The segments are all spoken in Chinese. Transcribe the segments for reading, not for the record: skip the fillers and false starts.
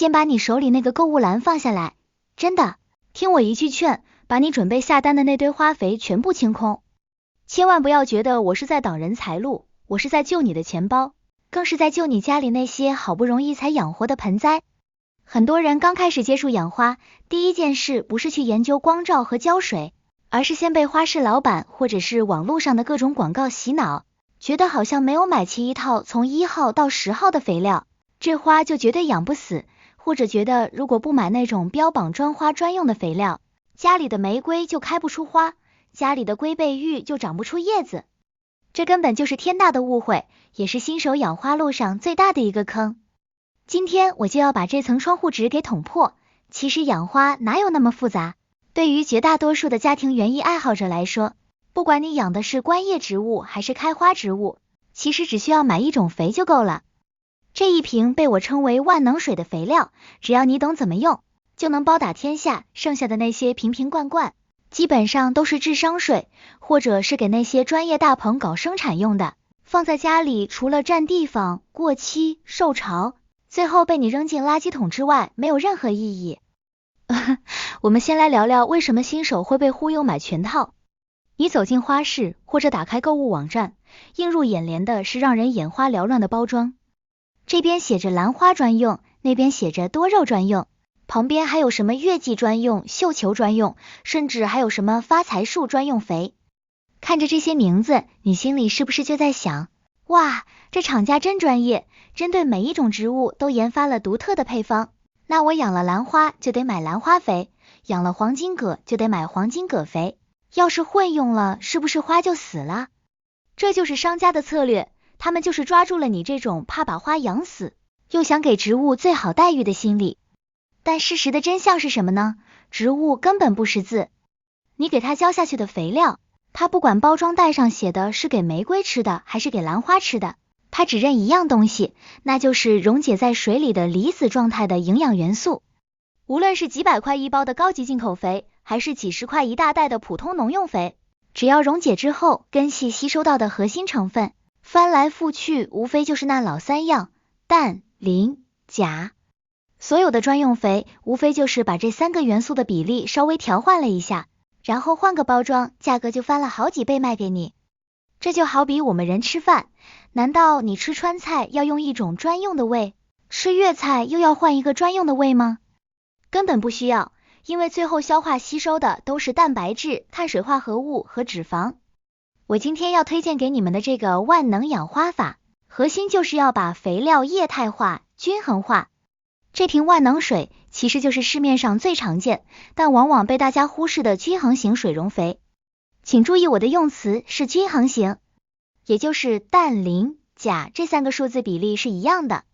先把你手里那个购物篮放下来，真的，听我一句劝，把你准备下单的那堆花肥全部清空。千万不要觉得我是在挡人财路，我是在救你的钱包，更是在救你家里那些好不容易才养活的盆栽。很多人刚开始接触养花，第一件事不是去研究光照和浇水，而是先被花市老板或者是网络上的各种广告洗脑，觉得好像没有买齐一套从1号到10号的肥料，这花就绝对养不死，或者觉得如果不买那种标榜专花专用的肥料，家里的玫瑰就开不出花，家里的龟背芋就长不出叶子。这根本就是天大的误会，也是新手养花路上最大的一个坑。今天我就要把这层窗户纸给捅破，其实养花哪有那么复杂，对于绝大多数的家庭园艺爱好者来说，不管你养的是观叶植物还是开花植物，其实只需要买一种肥就够了。这一瓶被我称为万能水的肥料，只要你懂怎么用，就能包打天下，剩下的那些瓶瓶罐罐，基本上都是智商税，或者是给那些专业大棚搞生产用的，放在家里除了占地方、过期、受潮，最后被你扔进垃圾桶之外，没有任何意义。我们先来聊聊为什么新手会被忽悠买全套。你走进花市或者打开购物网站，映入眼帘的是让人眼花缭乱的包装，这边写着兰花专用，那边写着多肉专用，旁边还有什么月季专用、绣球专用，甚至还有什么发财树专用肥。看着这些名字，你心里是不是就在想，哇，这厂家真专业，针对每一种植物都研发了独特的配方，那我养了兰花就得买兰花肥，养了黄金葛就得买黄金葛肥，要是混用了，是不是花就死了？这就是商家的策略，他们就是抓住了你这种怕把花养死，又想给植物最好待遇的心理。但事实的真相是什么呢？植物根本不识字，你给它浇下去的肥料，它不管包装袋上写的是给玫瑰吃的还是给兰花吃的，它只认一样东西，那就是溶解在水里的离子状态的营养元素。无论是几百块一包的高级进口肥，还是几十块一大袋的普通农用肥，只要溶解之后，根系吸收到的核心成分，翻来覆去无非就是那老三样，氮、磷、钾。所有的专用肥无非就是把这3个元素的比例稍微调换了一下，然后换个包装，价格就翻了好几倍卖给你。这就好比我们人吃饭，难道你吃川菜要用一种专用的味，吃粤菜又要换一个专用的味吗？根本不需要，因为最后消化吸收的都是蛋白质、碳水化合物和脂肪。我今天要推荐给你们的这个万能养花法，核心就是要把肥料液态化、均衡化。这瓶万能水其实就是市面上最常见，但往往被大家忽视的均衡型水溶肥。请注意我的用词是均衡型，也就是氮、磷、钾这3个数字比例是一样的。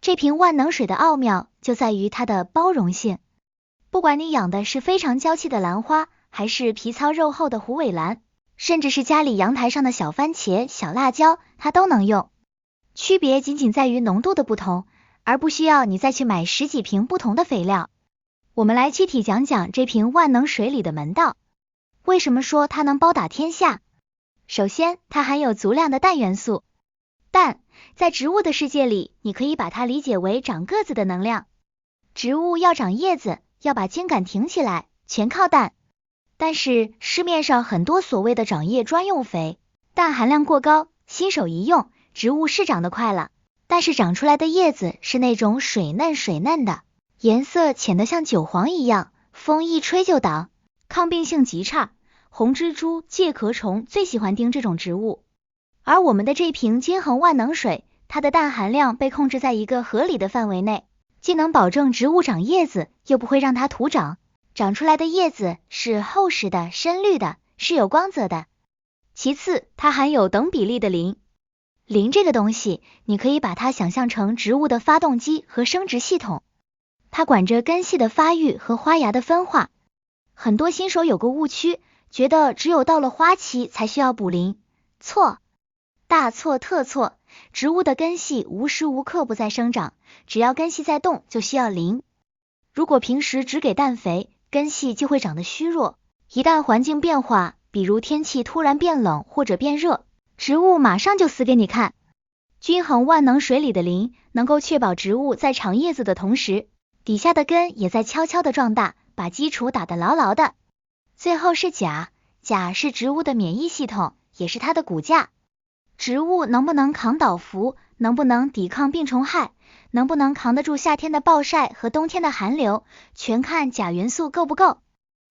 这瓶万能水的奥妙就在于它的包容性，不管你养的是非常娇气的兰花，还是皮糙肉厚的虎尾兰，甚至是家里阳台上的小番茄、小辣椒，它都能用。区别仅仅在于浓度的不同，而不需要你再去买10几瓶不同的肥料。我们来具体讲讲这瓶万能水里的门道。为什么说它能包打天下？首先，它含有足量的氮元素。氮在植物的世界里，你可以把它理解为长个子的能量。植物要长叶子，要把茎秆挺起来，全靠氮。但是市面上很多所谓的长叶专用肥，氮含量过高，新手一用，植物是长得快了，但是长出来的叶子是那种水嫩的，颜色浅得像韭黄一样，风一吹就倒，抗病性极差。红蜘蛛、介壳虫最喜欢叮这种植物。而我们的这瓶均衡万能水，它的氮含量被控制在一个合理的范围内，既能保证植物长叶子，又不会让它徒长，长出来的叶子是厚实的、深绿的，是有光泽的。其次，它含有等比例的磷。磷这个东西，你可以把它想象成植物的发动机和生殖系统，它管着根系的发育和花芽的分化。很多新手有个误区，觉得只有到了花期才需要补磷，错，大错特错。植物的根系无时无刻不在生长，只要根系在动就需要磷。如果平时只给氮肥，根系就会长得虚弱，一旦环境变化，比如天气突然变冷或者变热，植物马上就死给你看。均衡万能水里的磷能够确保植物在长叶子的同时，底下的根也在悄悄的壮大，把基础打得牢牢的。最后是钾，钾是植物的免疫系统，也是它的骨架。植物能不能抗倒伏，能不能抵抗病虫害，能不能扛得住夏天的暴晒和冬天的寒流，全看钾元素够不够。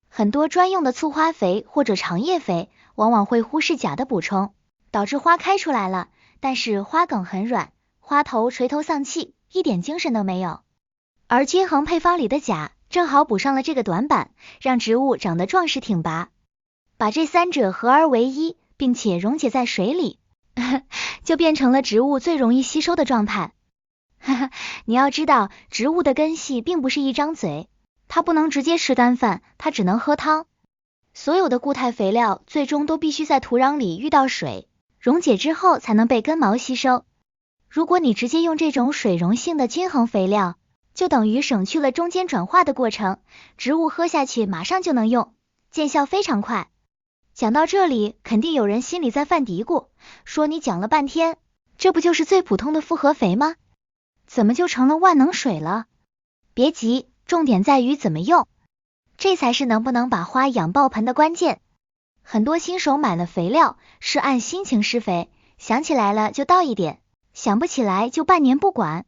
很多专用的促花肥或者长叶肥往往会忽视钾的补充，导致花开出来了，但是花梗很软，花头垂头丧气，一点精神都没有。而均衡配方里的钾正好补上了这个短板，让植物长得壮实挺拔。把这三者合而为一，并且溶解在水里，就变成了植物最容易吸收的状态。你要知道，植物的根系并不是一张嘴，它不能直接吃干饭，它只能喝汤。所有的固态肥料最终都必须在土壤里遇到水，溶解之后才能被根毛吸收。如果你直接用这种水溶性的均衡肥料，就等于省去了中间转化的过程，植物喝下去马上就能用，见效非常快。讲到这里，肯定有人心里在犯嘀咕，说你讲了半天，这不就是最普通的复合肥吗？怎么就成了万能水了？别急，重点在于怎么用，这才是能不能把花养爆盆的关键。很多新手买了肥料，是按心情施肥，想起来了就倒一点，想不起来就半年不管，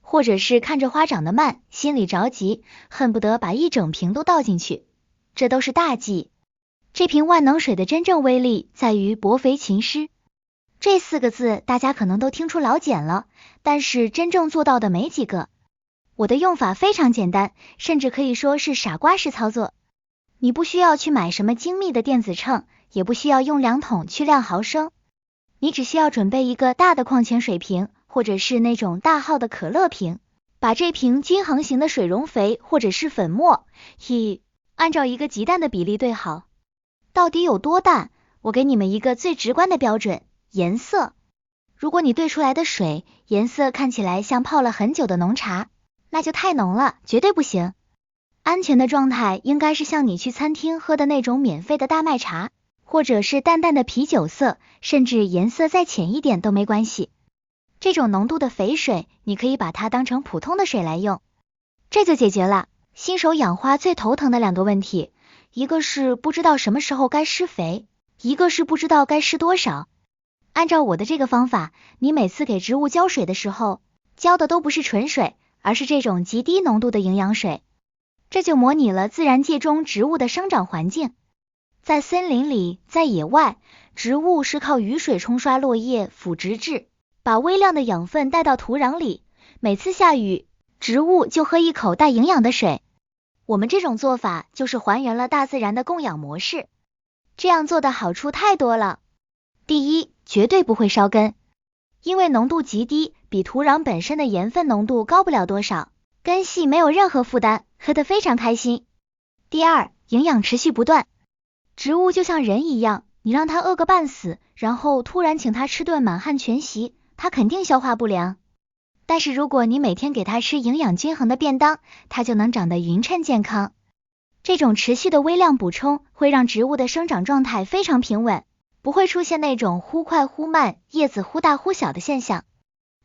或者是看着花长得慢，心里着急，恨不得把一整瓶都倒进去，这都是大忌。这瓶万能水的真正威力在于薄肥勤施，这4个字大家可能都听出老茧了，但是真正做到的没几个。我的用法非常简单，甚至可以说是傻瓜式操作。你不需要去买什么精密的电子秤，也不需要用量筒去量毫升，你只需要准备一个大的矿泉水瓶，或者是那种大号的可乐瓶，把这瓶均衡型的水溶肥或者是粉末，按照一个鸡蛋的比例兑好。到底有多淡？我给你们一个最直观的标准，颜色。如果你兑出来的水颜色看起来像泡了很久的浓茶，那就太浓了，绝对不行。安全的状态应该是像你去餐厅喝的那种免费的大麦茶，或者是淡淡的啤酒色，甚至颜色再浅一点都没关系。这种浓度的肥水，你可以把它当成普通的水来用，这就解决了新手养花最头疼的2个问题，一个是不知道什么时候该施肥，一个是不知道该施多少。按照我的这个方法，你每次给植物浇水的时候，浇的都不是纯水，而是这种极低浓度的营养水，这就模拟了自然界中植物的生长环境。在森林里，在野外，植物是靠雨水冲刷落叶、腐殖质，把微量的养分带到土壤里，每次下雨，植物就喝一口带营养的水。我们这种做法就是还原了大自然的供养模式，这样做的好处太多了。第一，绝对不会烧根，因为浓度极低，比土壤本身的盐分浓度高不了多少，根系没有任何负担，喝得非常开心。第二，营养持续不断，植物就像人一样，你让它饿个半死，然后突然请它吃顿满汉全席，它肯定消化不良。但是如果你每天给它吃营养均衡的便当，它就能长得匀称健康。这种持续的微量补充会让植物的生长状态非常平稳，不会出现那种忽快忽慢、叶子忽大忽小的现象。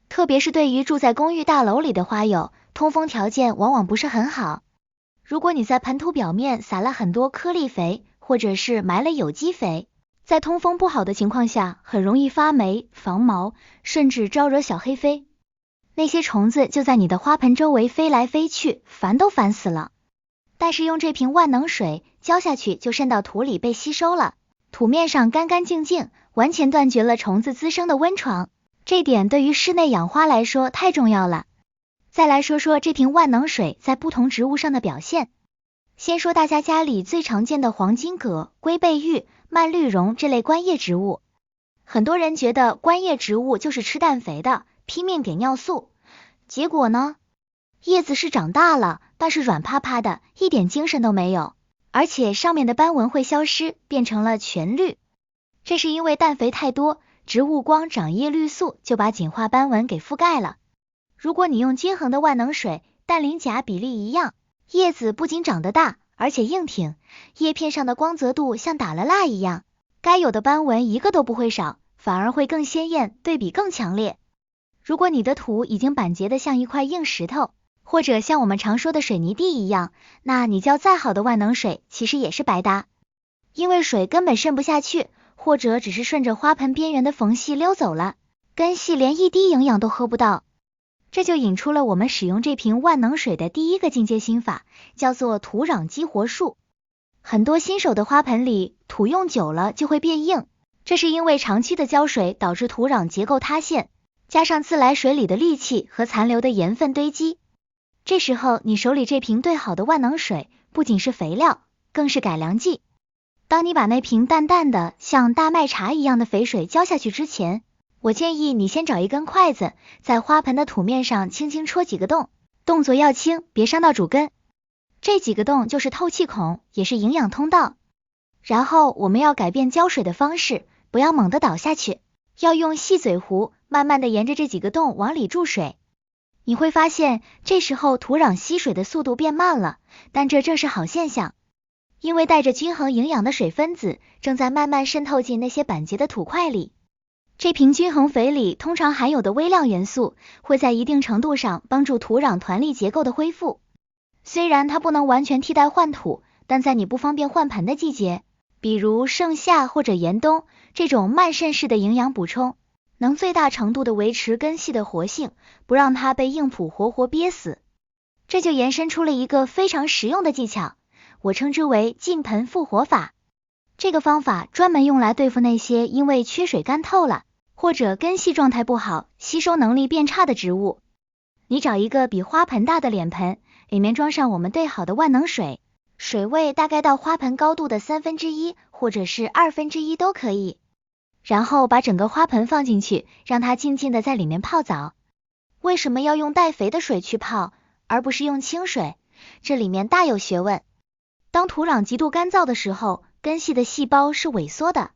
特别是对于住在公寓大楼里的花友，通风条件往往不是很好。如果你在盆土表面撒了很多颗粒肥，或者是埋了有机肥，在通风不好的情况下，很容易发霉、防毛，甚至招惹小黑飞。那些虫子就在你的花盆周围飞来飞去，烦都烦死了。但是用这瓶万能水浇下去，就渗到土里被吸收了，土面上干干净净，完全断绝了虫子滋生的温床。这点对于室内养花来说太重要了。再来说说这瓶万能水在不同植物上的表现。先说大家家里最常见的黄金葛、龟背玉、蔓绿绒这类观叶植物。很多人觉得观叶植物就是吃氮肥的，拼命给尿素，结果呢，叶子是长大了，但是软趴趴的，一点精神都没有，而且上面的斑纹会消失，变成了全绿。这是因为氮肥太多，植物光长叶绿素就把紧化斑纹给覆盖了。如果你用均衡的万能水，氮磷钾比例一样，叶子不仅长得大，而且硬挺，叶片上的光泽度像打了蜡一样，该有的斑纹一个都不会少，反而会更鲜艳，对比更强烈。如果你的土已经板结的像一块硬石头，或者像我们常说的水泥地一样，那你浇再好的万能水其实也是白搭，因为水根本渗不下去，或者只是顺着花盆边缘的缝隙溜走了，根系连一滴营养都喝不到。这就引出了我们使用这瓶万能水的第一个进阶心法，叫做土壤激活术。很多新手的花盆里，土用久了就会变硬，这是因为长期的浇水导致土壤结构塌陷，加上自来水里的氯气和残留的盐分堆积。这时候你手里这瓶兑好的万能水，不仅是肥料，更是改良剂。当你把那瓶淡淡的像大麦茶一样的肥水浇下去之前，我建议你先找一根筷子，在花盆的土面上轻轻戳几个洞，动作要轻，别伤到主根。这几个洞就是透气孔，也是营养通道。然后我们要改变浇水的方式，不要猛地倒下去，要用细嘴壶，慢慢的沿着这几个洞往里注水。你会发现，这时候土壤吸水的速度变慢了，但这正是好现象，因为带着均衡营养的水分子正在慢慢渗透进那些板结的土块里。这瓶均衡肥里通常含有的微量元素，会在一定程度上帮助土壤团粒结构的恢复。虽然它不能完全替代换土，但在你不方便换盆的季节，比如盛夏或者严冬，这种慢渗式的营养补充，能最大程度的维持根系的活性，不让它被硬土活活憋死。这就延伸出了一个非常实用的技巧，我称之为浸盆复活法。这个方法专门用来对付那些因为缺水干透了，或者根系状态不好，吸收能力变差的植物。你找一个比花盆大的脸盆，里面装上我们兑好的万能水，水位大概到花盆高度的1/3或者是1/2都可以。然后把整个花盆放进去，让它静静的在里面泡澡。为什么要用带肥的水去泡，而不是用清水？这里面大有学问。当土壤极度干燥的时候，根系的细胞是萎缩的。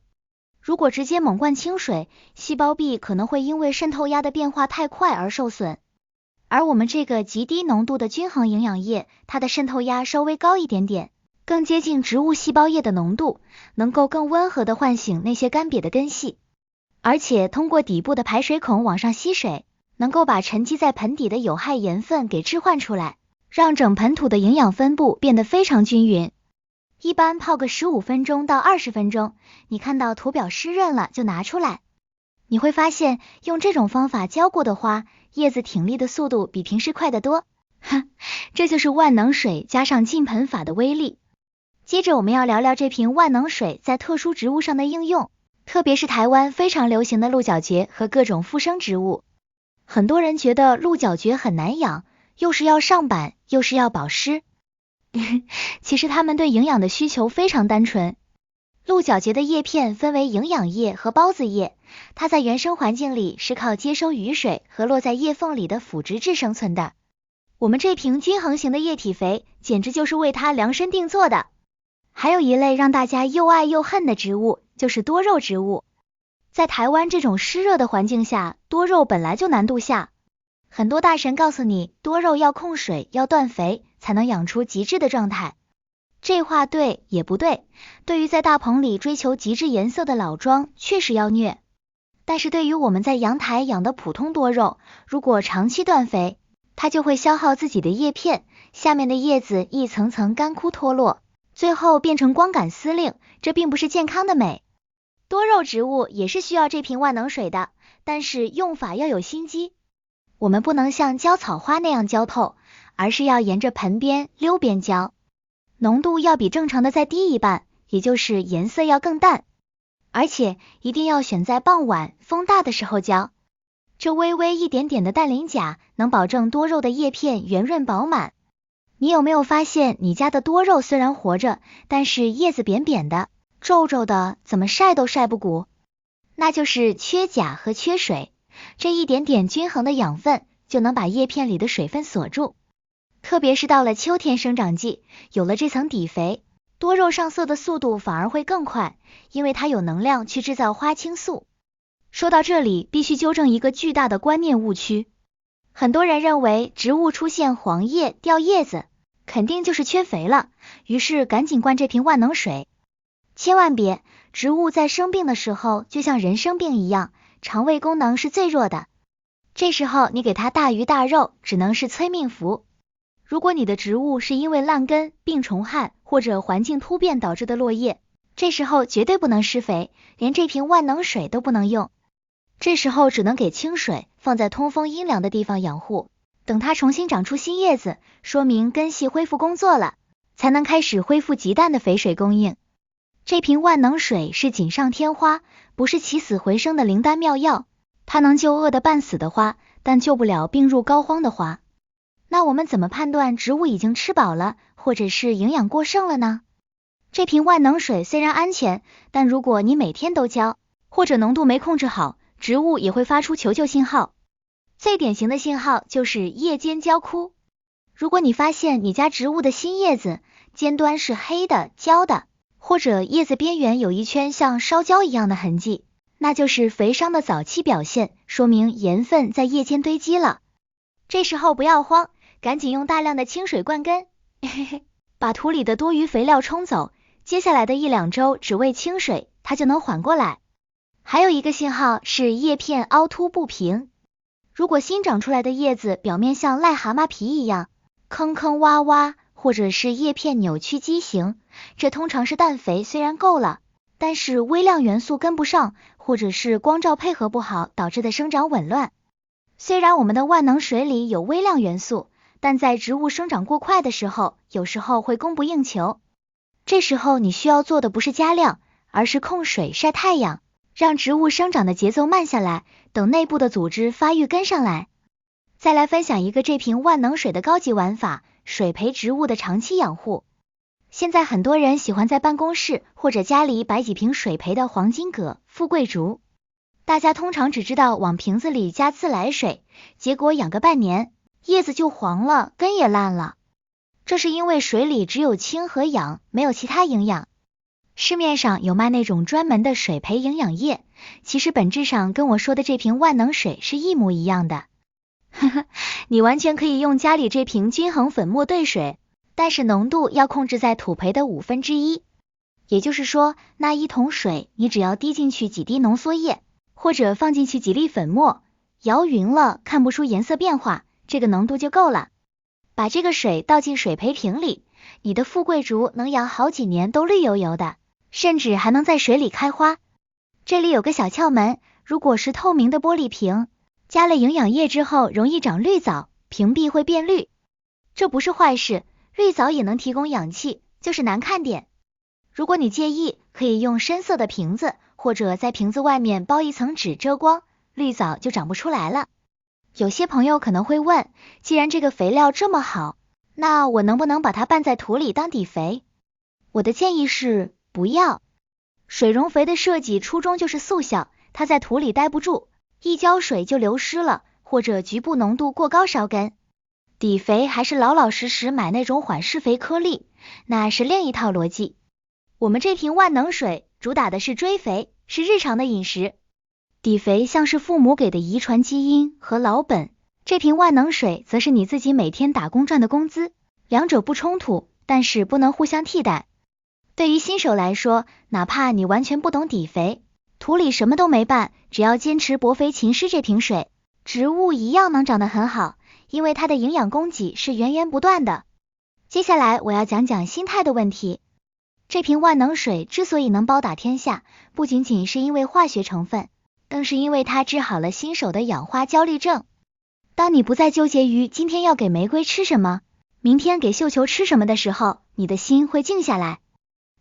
如果直接猛灌清水，细胞壁可能会因为渗透压的变化太快而受损。而我们这个极低浓度的均衡营养液，它的渗透压稍微高一点点，更接近植物细胞液的浓度，能够更温和的唤醒那些干瘪的根系，而且通过底部的排水孔往上吸水，能够把沉积在盆底的有害盐分给置换出来，让整盆土的营养分布变得非常均匀。一般泡个15分钟到20分钟，你看到土表湿润了就拿出来。你会发现用这种方法浇过的花，叶子挺立的速度比平时快得多。这就是万能水加上浸盆法的威力。接着我们要聊聊这瓶万能水在特殊植物上的应用，特别是台湾非常流行的鹿角蕨和各种附生植物。很多人觉得鹿角蕨很难养，又是要上板，又是要保湿。其实它们对营养的需求非常单纯。鹿角蕨的叶片分为营养叶和孢子叶，它在原生环境里是靠接收雨水和落在叶缝里的腐殖质生存的。我们这瓶均衡型的液体肥，简直就是为它量身定做的。还有一类让大家又爱又恨的植物，就是多肉植物。在台湾这种湿热的环境下，多肉本来就难度下。很多大神告诉你，多肉要控水，要断肥，才能养出极致的状态。这话对也不对，对于在大棚里追求极致颜色的老庄，确实要虐。但是对于我们在阳台养的普通多肉，如果长期断肥，它就会消耗自己的叶片，下面的叶子一层层干枯脱落，最后变成光杆司令，这并不是健康的美。多肉植物也是需要这瓶万能水的，但是用法要有心机。我们不能像浇草花那样浇透，而是要沿着盆边溜边浇，浓度要比正常的再低一半，也就是颜色要更淡，而且一定要选在傍晚风大的时候浇。这微微一点点的氮磷钾能保证多肉的叶片圆润饱满。你有没有发现你家的多肉虽然活着，但是叶子扁扁的，皱皱的，怎么晒都晒不鼓？那就是缺钾和缺水。这一点点均衡的养分就能把叶片里的水分锁住，特别是到了秋天生长季，有了这层底肥，多肉上色的速度反而会更快，因为它有能量去制造花青素。说到这里，必须纠正一个巨大的观念误区。很多人认为植物出现黄叶、掉叶子，肯定就是缺肥了，于是赶紧灌这瓶万能水。千万别，植物在生病的时候，就像人生病一样，肠胃功能是最弱的。这时候你给它大鱼大肉，只能是催命符。如果你的植物是因为烂根、病虫害或者环境突变导致的落叶，这时候绝对不能施肥，连这瓶万能水都不能用。这时候只能给清水，放在通风阴凉的地方养护，等它重新长出新叶子，说明根系恢复工作了，才能开始恢复鸡蛋的肥水供应。这瓶万能水是锦上添花，不是起死回生的灵丹妙药，它能救饿得半死的花，但救不了病入膏肓的花。那我们怎么判断植物已经吃饱了，或者是营养过剩了呢？这瓶万能水虽然安全，但如果你每天都浇，或者浓度没控制好，植物也会发出求救信号。最典型的信号就是叶尖焦枯。如果你发现你家植物的新叶子尖端是黑的、焦的，或者叶子边缘有一圈像烧焦一样的痕迹，那就是肥伤的早期表现，说明盐分在叶间堆积了。这时候不要慌，赶紧用大量的清水灌根，把土里的多余肥料冲走，接下来的1-2周只喂清水，它就能缓过来。还有一个信号是叶片凹凸不平，如果新长出来的叶子表面像癞蛤蟆皮一样坑坑洼洼，或者是叶片扭曲畸形，这通常是氮肥虽然够了，但是微量元素跟不上，或者是光照配合不好导致的生长紊乱。虽然我们的万能水里有微量元素，但在植物生长过快的时候，有时候会供不应求。这时候你需要做的不是加量，而是控水晒太阳，让植物生长的节奏慢下来，等内部的组织发育跟上来。再来分享一个这瓶万能水的高级玩法，水培植物的长期养护。现在很多人喜欢在办公室或者家里摆几瓶水培的黄金葛、富贵竹，大家通常只知道往瓶子里加自来水，结果养个半年，叶子就黄了，根也烂了。这是因为水里只有氢和氧，没有其他营养。市面上有卖那种专门的水培营养液，其实本质上跟我说的这瓶万能水是一模一样的。你完全可以用家里这瓶均衡粉末兑水，但是浓度要控制在土培的1/5，也就是说，那1桶水你只要滴进去几滴浓缩液，或者放进去几粒粉末，摇匀了看不出颜色变化，这个浓度就够了。把这个水倒进水培瓶里，你的富贵竹能养好几年都绿油油的，甚至还能在水里开花。这里有个小窍门，如果是透明的玻璃瓶，加了营养液之后容易长绿藻，瓶壁会变绿。这不是坏事，绿藻也能提供氧气，就是难看点。如果你介意，可以用深色的瓶子，或者在瓶子外面包一层纸遮光，绿藻就长不出来了。有些朋友可能会问，既然这个肥料这么好，那我能不能把它拌在土里当底肥？我的建议是不要。水溶肥的设计初衷就是速效，它在土里待不住，一浇水就流失了，或者局部浓度过高烧根。底肥还是老老实实买那种缓释肥颗粒，那是另一套逻辑。我们这瓶万能水主打的是追肥，是日常的饮食。底肥像是父母给的遗传基因和老本，这瓶万能水则是你自己每天打工赚的工资，两者不冲突，但是不能互相替代。对于新手来说，哪怕你完全不懂底肥，土里什么都没拌，只要坚持薄肥勤施这瓶水，植物一样能长得很好，因为它的营养供给是源源不断的。接下来我要讲讲心态的问题。这瓶万能水之所以能包打天下，不仅仅是因为化学成分，更是因为它治好了新手的养花焦虑症。当你不再纠结于今天要给玫瑰吃什么，明天给绣球吃什么的时候，你的心会静下来，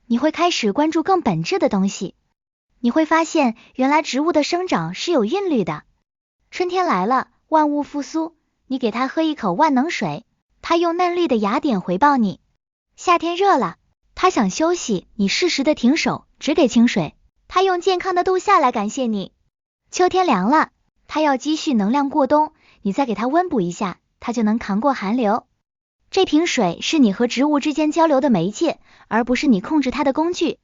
你会开始关注更本质的东西。你会发现，原来植物的生长是有韵律的。春天来了，万物复苏，你给它喝一口万能水，它用嫩绿的芽点回报你。夏天热了，它想休息，你适时的停手，只给清水，它用健康的度夏来感谢你。秋天凉了，它要积蓄能量过冬，你再给它温补一下，它就能扛过寒流。这瓶水是你和植物之间交流的媒介，而不是你控制它的工具。